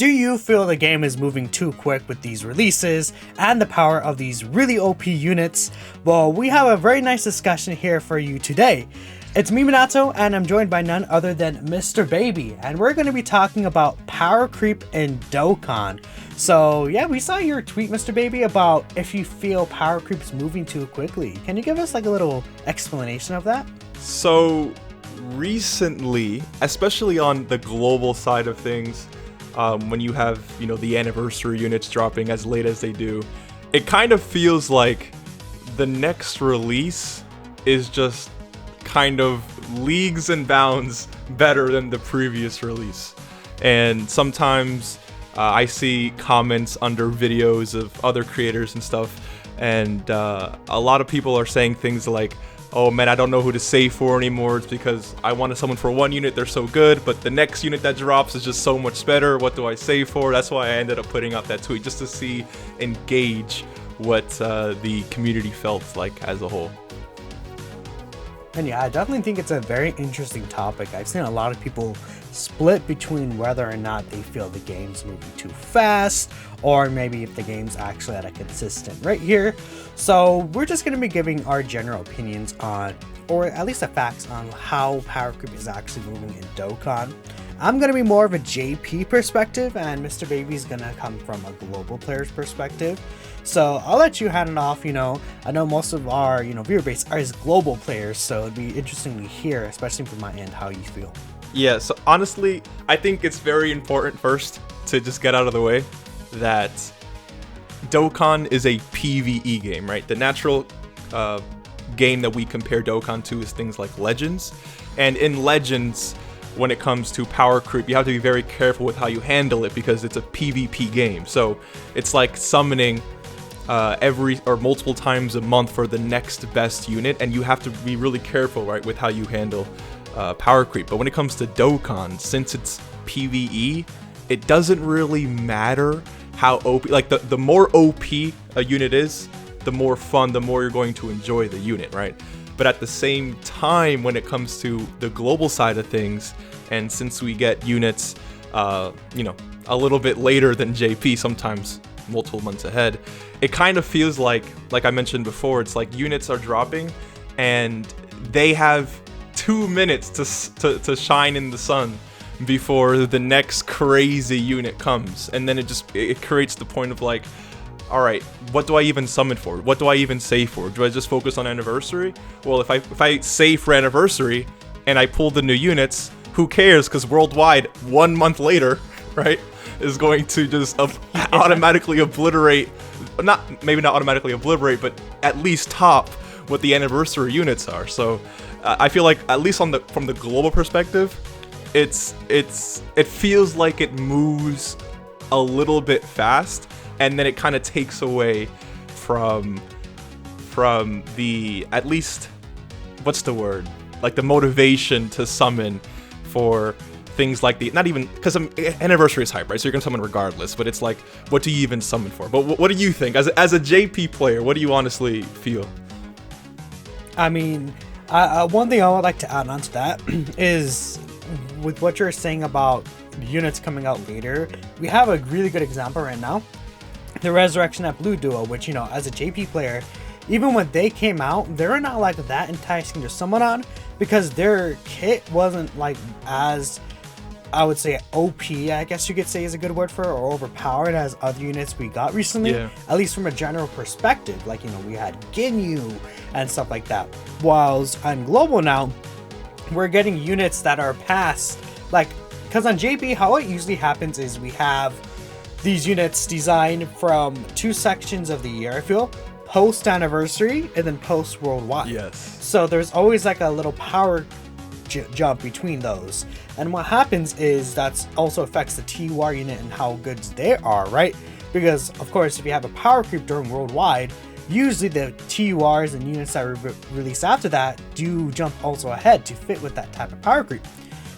Do you feel the game is moving too quick with these releases and the power of these really OP units? Well, we have a very nice discussion here for you today. It's me, Minato, and I'm joined by none other than Mr. Baby, and we're going to be talking about power creep in Dokkan. So yeah, we saw your tweet, Mr. Baby, about if you feel power creep is moving too quickly. Can you give us like a little explanation of that? So recently, especially on the global side of things, when you have, the anniversary units dropping as late as they do, it kind of feels like the next release is just kind of leagues and bounds better than the previous release. And sometimes I see comments under videos of other creators and stuff, and a lot of people are saying things like, oh man, I don't know who to save for anymore. It's because I want to summon for one unit, they're so good, but the next unit that drops is just so much better. What do I save for? That's why I ended up putting out that tweet, just to see and gauge what the community felt like as a whole. And yeah, I definitely think it's a very interesting topic. I've seen a lot of people split between whether or not they feel the game's moving too fast, or maybe if the game's actually at a consistent rate here. So we're just going to be giving our general opinions on, or at least the facts on, how power creep is actually moving in Dokkan. I'm going to be more of a JP perspective, and Mr. Baby's going to come from a global player's perspective. So I'll let you hand it off. I know most of our viewer base are as global players, so it'd be interesting to hear, especially from my end, how you feel. Yeah, so honestly, I think it's very important first to just get out of the way that Dokkan is a PvE game, right? The natural game that we compare Dokkan to is things like Legends. And in Legends, when it comes to power creep, you have to be very careful with how you handle it because it's a PvP game. So it's like summoning every or multiple times a month for the next best unit, and you have to be really careful, right, with how you handle power creep. But when it comes to Dokkan, since it's PvE, it doesn't really matter how OP, like the more OP a unit is, the more fun, the more you're going to enjoy the unit, right? But at the same time, when it comes to the global side of things, and since we get units, a little bit later than JP, sometimes multiple months ahead, it kind of feels like I mentioned before, it's like units are dropping and they have 2 minutes to shine in the sun before the next crazy unit comes, and then it creates the point of like, all right, what do I even summon for? What do I even save for? Do I just focus on anniversary? Well, if I save for anniversary and I pull the new units, who cares? Because worldwide, 1 month later, right, is going to just automatically obliterate, maybe not automatically obliterate, but at least top what the anniversary units are. So I feel like, at least from the global perspective, it feels like it moves a little bit fast, and then it kind of takes away from the, at least, what's the word, like the motivation to summon for things like not even, because anniversary is hype, right? So you're gonna summon regardless, but it's like, what do you even summon for? But what do you think as a JP player? What do you honestly feel? I mean, one thing I would like to add on to that is, with what you're saying about units coming out later, we have a really good example right now. The Resurrection at Blue duo, which, as a JP player, even when they came out, they were not like that enticing to summon on, because their kit wasn't like as, I would say, OP, I guess you could say is a good word for it, or overpowered as other units we got recently. Yeah. At least from a general perspective, like, we had Ginyu and stuff like that. Whilst on global now, we're getting units that are past, like, because on JP, how it usually happens is we have these units designed from 2 sections of the year, I feel, post anniversary and then post worldwide. Yes. So there's always like a little power jump between those. And what happens is that also affects the TUR unit and how good they are, right? Because, of course, if you have a power creep during worldwide, usually the TURs and units that were released after that do jump also ahead to fit with that type of power creep.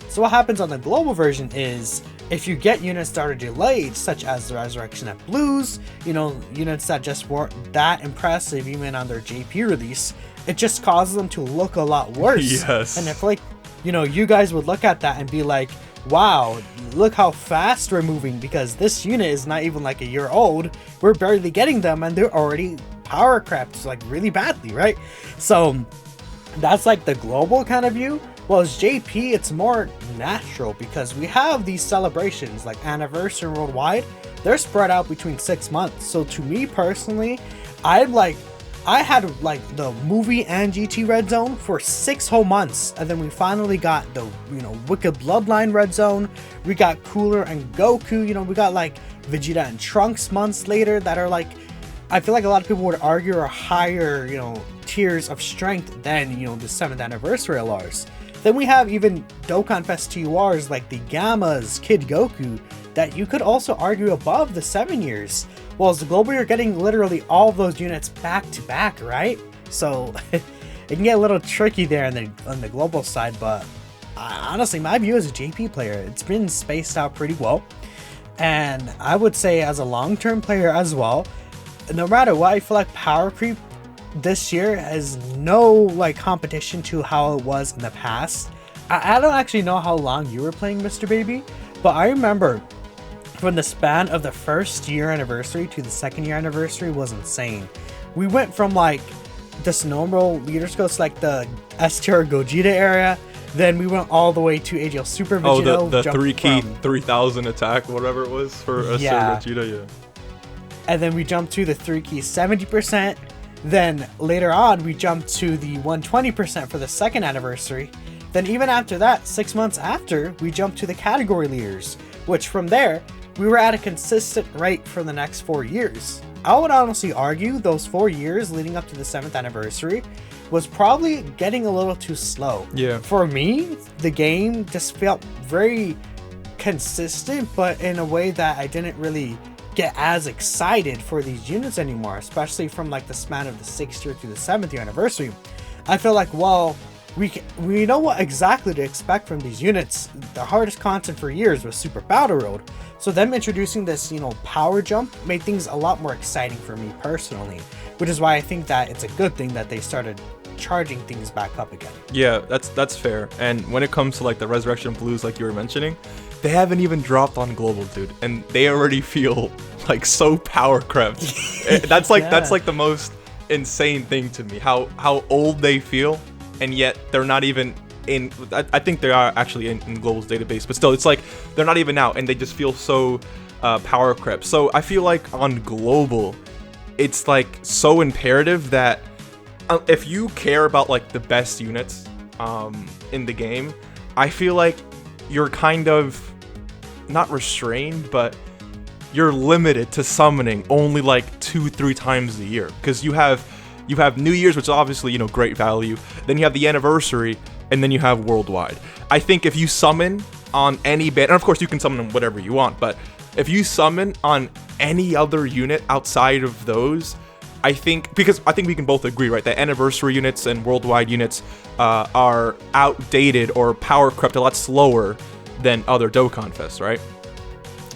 So what happens on the global version is, if you get units that are delayed, such as the Resurrection at Blues, units that just weren't that impressive even on their JP release, it just causes them to look a lot worse. Yes. And if, like, you guys would look at that and be like, wow, look how fast we're moving, because this unit is not even like a year old. We're barely getting them and they're already power crept like really badly, right? So that's like the global kind of view. Well, as JP, it's more natural because we have these celebrations like anniversary worldwide. They're spread out between 6 months. So to me personally, I had like the movie and GT Red Zone for 6 whole months, and then we finally got the Wicked Bloodline Red Zone. We got Cooler and Goku. We got like Vegeta and Trunks months later that are like, I feel like a lot of people would argue are higher tiers of strength than the 7th anniversary LRs. Then we have even Dokkan Fest TURs like the Gammas, Kid Goku, that you could also argue above the 7 years. Well, as the global, you're getting literally all of those units back to back, right? So it can get a little tricky there on the global side, but honestly, my view as a JP player, it's been spaced out pretty well. And I would say as a long-term player as well, no matter what, I feel like power creep this year has no like competition to how it was in the past. I don't actually know how long you were playing Mr. Baby, but I remember from the span of the first year anniversary to the 2nd year anniversary was insane. We went from like this normal leader scopes like the S tier Gogeta area, then we went all the way to AGL Super Vegeta. Oh, the 3 key 3000 attack, whatever it was for S tier Gogeta, yeah. And then we jumped to the 3 key 70%. Then later on, we jumped to the 120% for the 2nd anniversary. Then even after that, 6 months after, we jumped to the category leaders, which from there, we were at a consistent rate for the next 4 years. I would honestly argue those 4 years leading up to the 7th anniversary was probably getting a little too slow. Yeah. For me, the game just felt very consistent, but in a way that I didn't really get as excited for these units anymore, especially from like the span of the 6th year to the 7th year anniversary. I feel like, well, we know what exactly to expect from these units. The hardest content for years was Super Battle Road, so them introducing this power jump made things a lot more exciting for me personally, which is why I think that it's a good thing that they started charging things back up again. Yeah, that's fair. And when it comes to like the Resurrection Blues, like you were mentioning, they haven't even dropped on global, dude, and they already feel like so power crept. That's like that's like the most insane thing to me. How old they feel, and yet they're not even in. I think they are actually in global's database, but still, it's like they're not even out, and they just feel so power crept. So I feel like on global, it's like so imperative that if you care about like the best units in the game, I feel like you're kind of not restrained, but you're limited to summoning only like 2-3 times a year, because you have New Year's, which is obviously great value, then you have the anniversary, and then you have worldwide. I think if you summon on any band, and of course you can summon on whatever you want, but if you summon on any other unit outside of those, because I think we can both agree, right, that anniversary units and worldwide units are outdated or power crept a lot slower than other Dokkan Fest, right?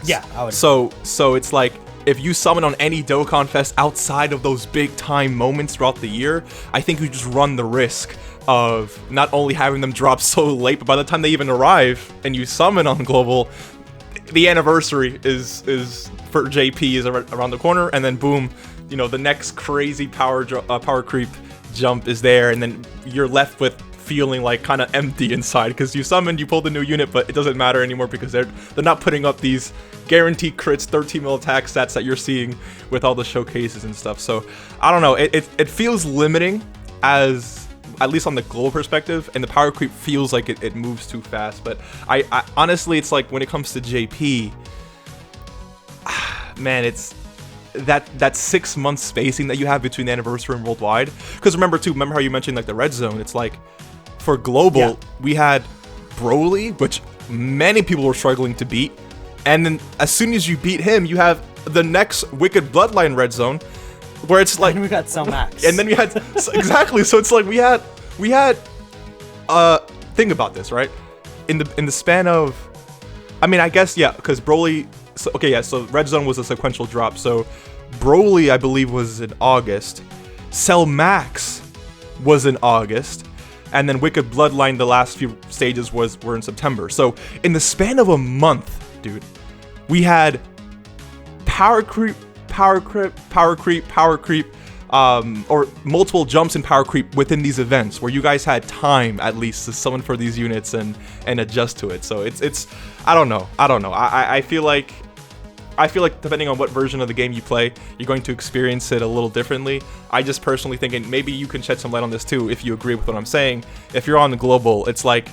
Yeah, I would. So it's like if you summon on any Dokkan Fest outside of those big time moments throughout the year, I think you just run the risk of not only having them drop so late, but by the time they even arrive and you summon on global, the anniversary is for JP is around the corner, and then boom, the next crazy power creep jump is there, and then you're left with feeling like kind of empty inside because you summoned, you pulled a new unit, but it doesn't matter anymore because they're not putting up these guaranteed crits, 13 mil attack stats that you're seeing with all the showcases and stuff. So I don't know, it feels limiting, as at least on the global perspective, and the power creep feels like it moves too fast. But I honestly, it's like when it comes to JP, man, it's that 6 month spacing that you have between the anniversary and worldwide. Because remember how you mentioned like the red zone, it's like for global, we had Broly, which many people were struggling to beat, and then as soon as you beat him, you have the next Wicked Bloodline red zone, where it's like, and we got Cell Max, and then we had exactly. So it's like we had think about this, right? In the span of, I mean, I guess because Broly. So red zone was a sequential drop. So Broly, I believe, was in August. Cell Max was in August. and then Wicked Bloodline, the last few stages were in September. So in the span of a month, dude, we had power creep, or multiple jumps in power creep within these events, where you guys had time at least to summon for these units and adjust to it. So it's I don't know. I feel like depending on what version of the game you play, you're going to experience it a little differently. I just personally think, and maybe you can shed some light on this too, if you agree with what I'm saying. If you're on the global, it's like,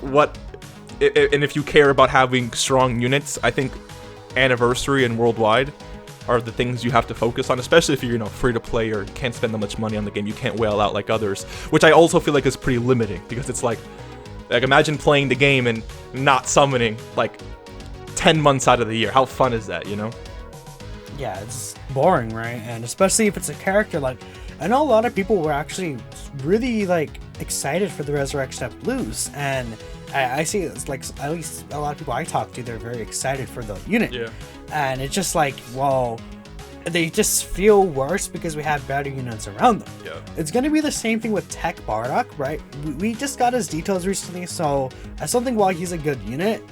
and if you care about having strong units, I think anniversary and worldwide are the things you have to focus on, especially if you're free to play or can't spend that much money on the game. You can't whale out like others, which I also feel like is pretty limiting, because it's like imagine playing the game and not summoning like 10 months out of the year. How fun is that, Yeah, it's boring, right? And especially if it's a character, like, I know a lot of people were actually really like excited for the Resurrection of Blues, and I see it's like, at least a lot of people I talk to, they're very excited for the unit. Yeah. And it's just like, well, they just feel worse because we have better units around them. Yeah. It's going to be the same thing with Tech Bardock, right? We just got his details recently, so I still think while he's a good unit,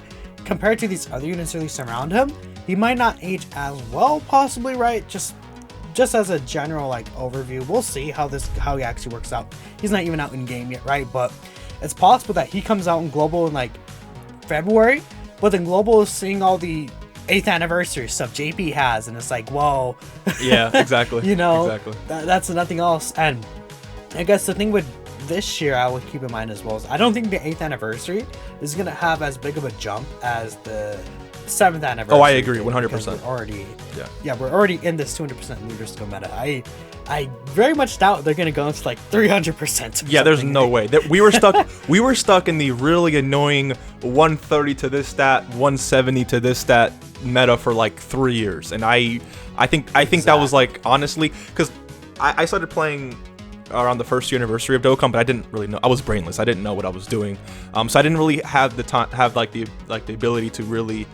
compared to these other units released around him, he might not age as well, possibly, right? Just as a general like overview, we'll see how he actually works out. He's not even out in game yet, right? But it's possible that he comes out in global in like February, but then global is seeing all the 8th anniversary stuff JP has, and it's like, whoa. Yeah, exactly. Exactly. That's nothing else. And I guess the thing with this year I would keep in mind as well is I don't think the 8th anniversary is going to have as big of a jump as the 7th anniversary. Oh, I agree 100%. We're already in this 200% leader skill meta. I very much doubt they're going to go into like 300%. Yeah, there's no way. We were stuck in the really annoying 130 to this stat, 170 to this stat meta for like 3 years. And I think that was like, honestly, because I started playing around the first year anniversary of Dokkan, but I didn't really know. I was brainless. I didn't know what I was doing, so I didn't really have the time, the ability to really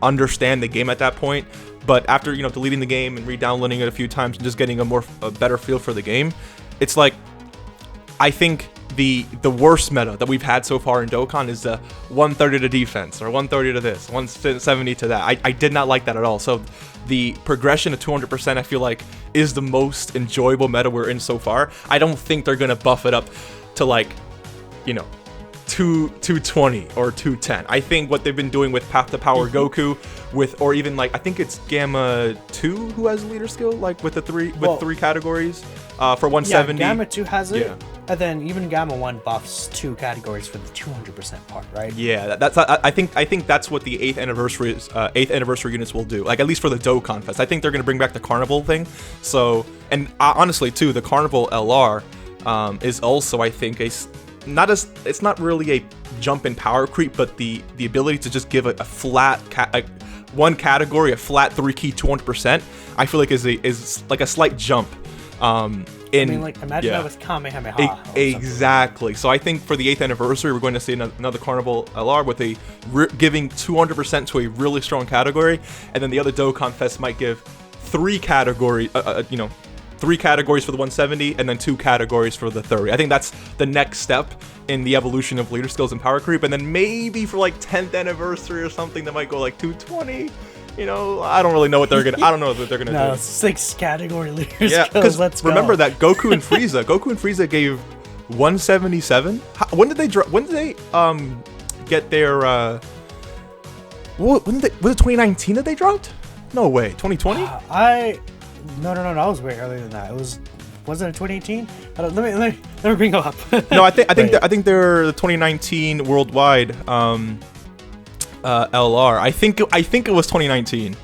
understand the game at that point. But after deleting the game and re-downloading it a few times and just getting a better feel for the game, it's like, I think the worst meta that we've had so far in Dokkan is the 130 to defense, or 130 to this, 170 to that. I did not like that at all. So the progression to 200%, I feel like, is the most enjoyable meta we're in so far. I don't think they're gonna buff it up to like 220 or 210. I think what they've been doing with Path to Power Goku, or even like, I think it's Gamma 2 who has leader skill, like with three categories for 170. Yeah, Gamma 2 has it. Yeah. And then even Gamma 1 buffs 2 categories for the 200% part, right? Yeah, I think that's what the 8th anniversary units will do. Like, at least for the Dokkan Fest, I think they're gonna bring back the Carnival thing. So, and honestly too, the Carnival LR is also, I think, it's not really a jump in power creep, but the ability to just give a flat one category, a flat 3-key 200%, I feel like is like a slight jump. Imagine that with Kamehameha. Exactly. So I think for the 8th anniversary, we're going to see another Carnival LR with giving 200% to a really strong category, and then the other Dokkan Fest might give 3 categories, 3 categories for the 170, and then 2 categories for the 30. I think that's the next step in the evolution of leader skills and power creep, and then maybe for like 10th anniversary or something, that might go like 220. I don't really know what they're gonna. I don't know what they're gonna do. No, 6 category leaders. Yeah, because remember that Goku and Frieza gave 177. When did they get their? Was it 2019 that they dropped? No way, 2020. No, that was way earlier than that. Wasn't it 2018? Let me bring it up. No, I think they're the 2019 worldwide. LR. I think it was 2019.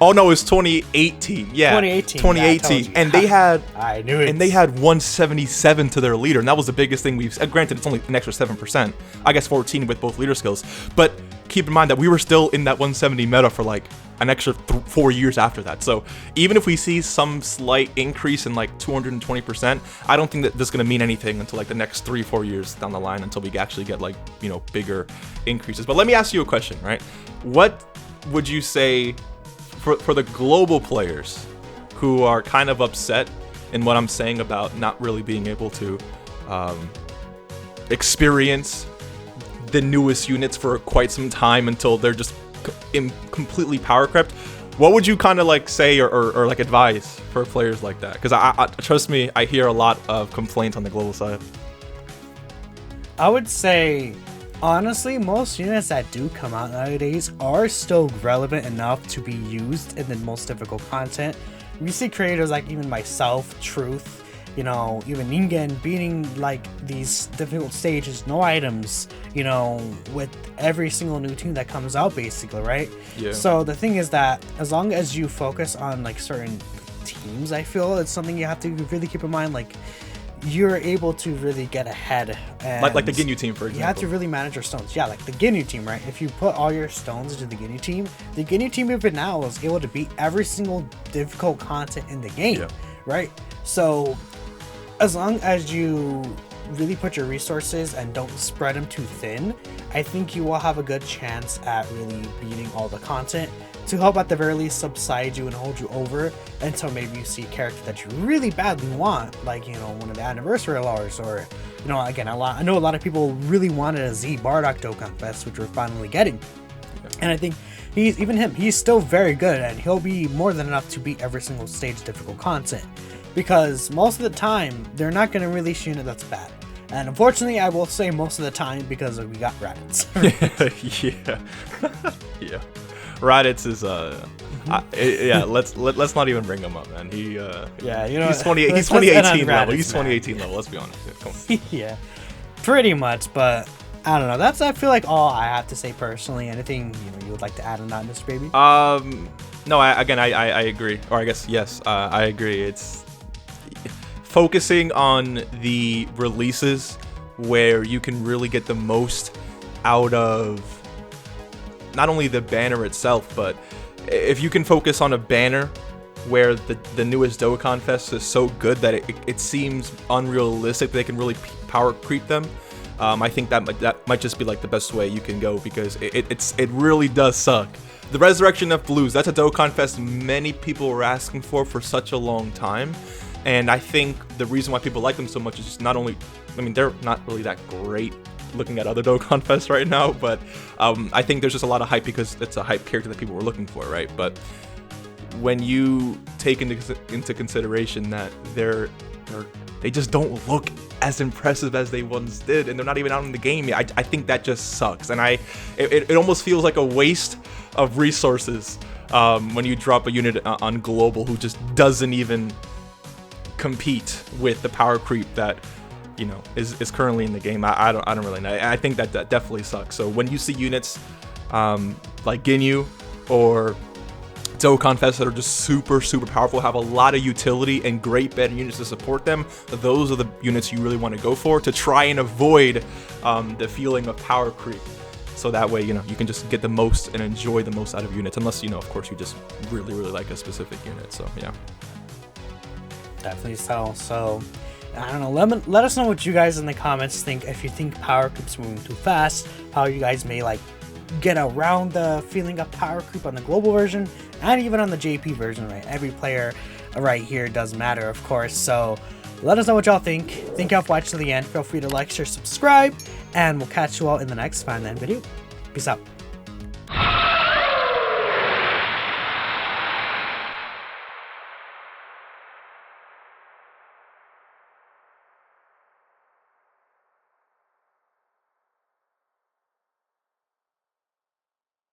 Oh no, it was 2018. Yeah, 2018. Yeah, and they had I knew it. And they had 177 to their leader, and that was the biggest thing we've. Granted, it's only an extra 7%. I guess 14 with both leader skills. But keep in mind that we were still in that 170 meta for like an extra 4 years after that. So even if we see some slight increase in like 220%, I don't think that this is going to mean anything until like the next 3-4 years down the line, until we actually get like bigger increases. But let me ask you a question, right? What would you say for the global players who are kind of upset in what I'm saying about not really being able to experience the newest units for quite some time until they're just completely power crept. What would you kind of like say or like advise for players like that? Because I trust me, I hear a lot of complaints on the global side. I would say, honestly, most units that do come out nowadays are still relevant enough to be used in the most difficult content. We see creators like even myself, Truth, you know, even Ningen beating like these difficult stages, no items, you know, with every single new team that comes out basically, right? Yeah. So the thing is that as long as you focus on like certain teams, I feel it's something you have to really keep in mind, like you're able to really get ahead. And like the Ginyu team, for example. You have to really manage your stones. Yeah, like the Ginyu team, right? If you put all your stones into the Ginyu team even now is able to beat every single difficult content in the game, right? So as long as you really put your resources and don't spread them too thin, I think you will have a good chance at really beating all the content to help at the very least subside you and hold you over until maybe you see a character that you really badly want, like, you know, one of the anniversary lures, or, you know, again, I know a lot of people really wanted a Z Bardock Dokkan Fest, which we're finally getting. And I think he's still very good, and he'll be more than enough to beat every single stage difficult content. Because most of the time, they're not going to release a unit that's bad. And unfortunately, I will say most of the time because we got Raditz. Yeah. Raditz is let's not even bring him up, man. He's 2018 level. He's 2018 level. Let's be honest. Yeah, come on. Yeah, pretty much. But I don't know. That's, I feel like, all I have to say personally. Anything you would like to add on that, Mr. Baby? No. I agree. Or I guess yes. I agree. It's focusing on the releases where you can really get the most out of not only the banner itself, but if you can focus on a banner where the newest Dokkan Fest is so good that it seems unrealistic that they can really power creep them, I think that might just be like the best way you can go, because it really does suck. The Resurrection of Blues, that's a Dokkan Fest many people were asking for such a long time. And I think the reason why people like them so much is just not only, I mean, they're not really that great looking at other Dokkan Fest right now, but I think there's just a lot of hype because it's a hype character that people were looking for, right? But when you take into consideration that they just don't look as impressive as they once did, and they're not even out in the game yet, I think that just sucks. And it almost feels like a waste of resources when you drop a unit on global who just doesn't even compete with the power creep that, you know, is currently in the game. I don't really know. I think that definitely sucks. So when you see units like Ginyu or Dokkan Fest that are just super powerful, have a lot of utility and great better units to support them, those are the units you really want to go for to try and avoid the feeling of power creep. So that way, you know, you can just get the most and enjoy the most out of units, unless, you know, of course, you just really like a specific unit. So yeah. Definitely so. I don't know. Let us know what you guys in the comments think. If you think power creep's moving too fast, how you guys may like get around the feeling of power creep on the global version and even on the JP version, right? Every player right here does matter, of course. So let us know what y'all think. Thank y'all for watching to the end. Feel free to like, share, subscribe, and we'll catch you all in the next Fan Land video. Peace out.